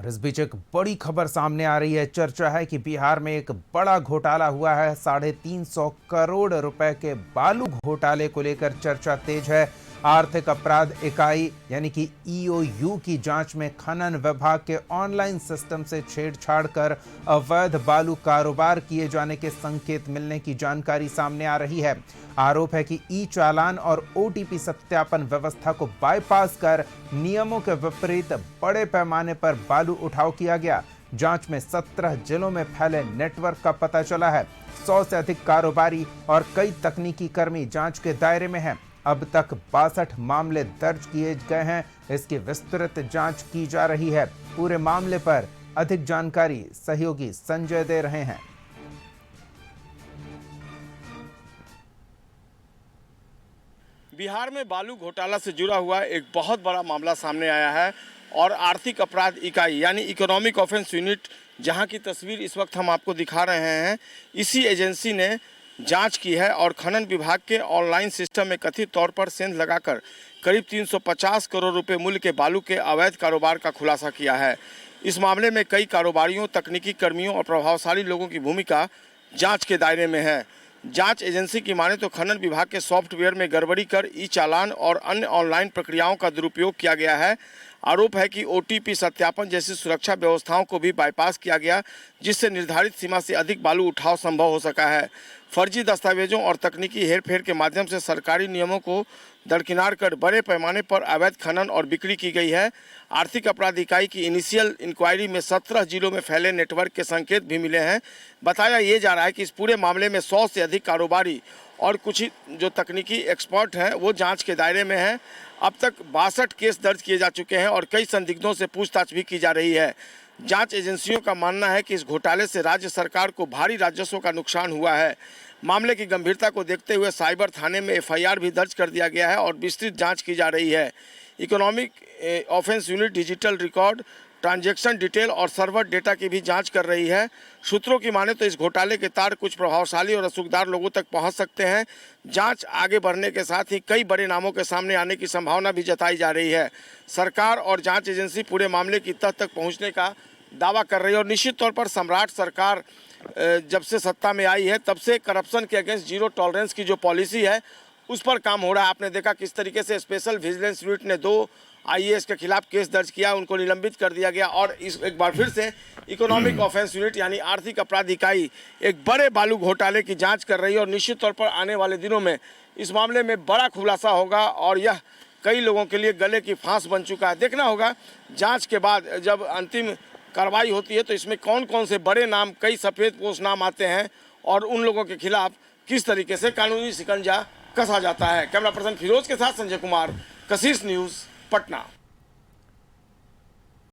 और इस बीच एक बड़ी खबर सामने आ रही है। चर्चा है कि बिहार में एक बड़ा घोटाला हुआ है। 350 करोड़ रुपए के बालू घोटाले को लेकर चर्चा तेज है। आर्थिक अपराध इकाई यानी कि ईओयू की जांच में खनन विभाग के ऑनलाइन सिस्टम से छेड़छाड़ कर अवैध बालू कारोबार किए जाने के संकेत मिलने की जानकारी सामने आ रही है। आरोप है कि ई चालान और ओटीपी सत्यापन व्यवस्था को बाईपास कर नियमों के विपरीत बड़े पैमाने पर बालू उठाव किया गया। जांच में 17 जिलों में फैले नेटवर्क का पता चला है। 100 से अधिक कारोबारी और कई तकनीकी कर्मी जांच के दायरे में हैं। अब तक 62 मामले दर्ज किए गए हैं। इसकी विस्तृत जांच की जा रही है। पूरे मामले पर अधिक जानकारी सहयोगी संजय दे रहे हैं। बिहार में बालू घोटाला से जुड़ा हुआ एक बहुत बड़ा मामला सामने आया है और आर्थिक अपराध इकाई यानी इकोनॉमिक ऑफेंस यूनिट, जहां की तस्वीर इस वक्त हम आपको दिखा रहे हैं, इसी एजेंसी ने जांच की है और खनन विभाग के ऑनलाइन सिस्टम में कथित तौर पर सेंध लगाकर करीब 350 करोड़ रुपए मूल्य के बालू के अवैध कारोबार का खुलासा किया है। इस मामले में कई कारोबारियों, तकनीकी कर्मियों और प्रभावशाली लोगों की भूमिका जांच के दायरे में है। जांच एजेंसी की माने तो खनन विभाग के सॉफ्टवेयर में गड़बड़ी कर ई चालान और अन्य ऑनलाइन प्रक्रियाओं का दुरुपयोग किया गया है। आरोप है कि ओटीपी सत्यापन जैसी सुरक्षा व्यवस्थाओं को भी बाईपास किया गया, जिससे निर्धारित सीमा से अधिक बालू उठाव संभव हो सका है। फर्जी दस्तावेजों और तकनीकी हेरफेर के माध्यम से सरकारी नियमों को दरकिनार कर बड़े पैमाने पर अवैध खनन और बिक्री की गई है। आर्थिक अपराध इकाई की इनिशियल इंक्वायरी में 17 जिलों में फैले नेटवर्क के संकेत भी मिले हैं। बताया ये जा रहा है कि इस पूरे मामले में 100 से अधिक कारोबारी और कुछ जो तकनीकी एक्सपर्ट हैं वो जांच के दायरे में हैं। अब तक 62 केस दर्ज किए जा चुके हैं और कई संदिग्धों से पूछताछ भी की जा रही है। जांच एजेंसियों का मानना है कि इस घोटाले से राज्य सरकार को भारी राजस्व का नुकसान हुआ है। मामले की गंभीरता को देखते हुए साइबर थाने में एफआईआर भी दर्ज कर दिया गया है और विस्तृत जांच की जा रही है। Economic offence unit digital record, transaction detail और सर्वर डेटा की भी जांच कर रही है। सूत्रों की माने तो इस घोटाले के तार कुछ प्रभावशाली और असुखदार लोगों तक पहुंच सकते हैं। जांच आगे बढ़ने के साथ ही कई बड़े नामों के सामने आने की संभावना भी जताई जा रही है। सरकार और जांच एजेंसी पूरे मामले की तह तक पहुंचने का दावा कर रही है और निश्चित तौर पर सम्राट सरकार जब से सत्ता में आई है तब से करप्शन के अगेंस्ट जीरो टॉलरेंस की जो पॉलिसी है उस पर काम हो रहा है। आपने देखा किस तरीके से स्पेशल विजिलेंस यूनिट ने 2 आईएएस के खिलाफ केस दर्ज किया, उनको निलंबित कर दिया गया और इस एक बार फिर से इकोनॉमिक ऑफेंस यूनिट यानी आर्थिक अपराध इकाई एक बड़े बालू घोटाले की जांच कर रही है और निश्चित तौर पर आने वाले दिनों में इस मामले में बड़ा खुलासा होगा और यह कई लोगों के लिए गले की फांस बन चुका है। देखना होगा जांच के बाद जब अंतिम कार्रवाई होती है तो इसमें कौन कौन से बड़े नाम, कई सफ़ेद पोश नाम आते हैं और उन लोगों के खिलाफ किस तरीके से कानूनी शिकंजा कसा जाता है। कैमरा पर्सन फिरोज के साथ संजय कुमार, कशिश न्यूज़, पटना।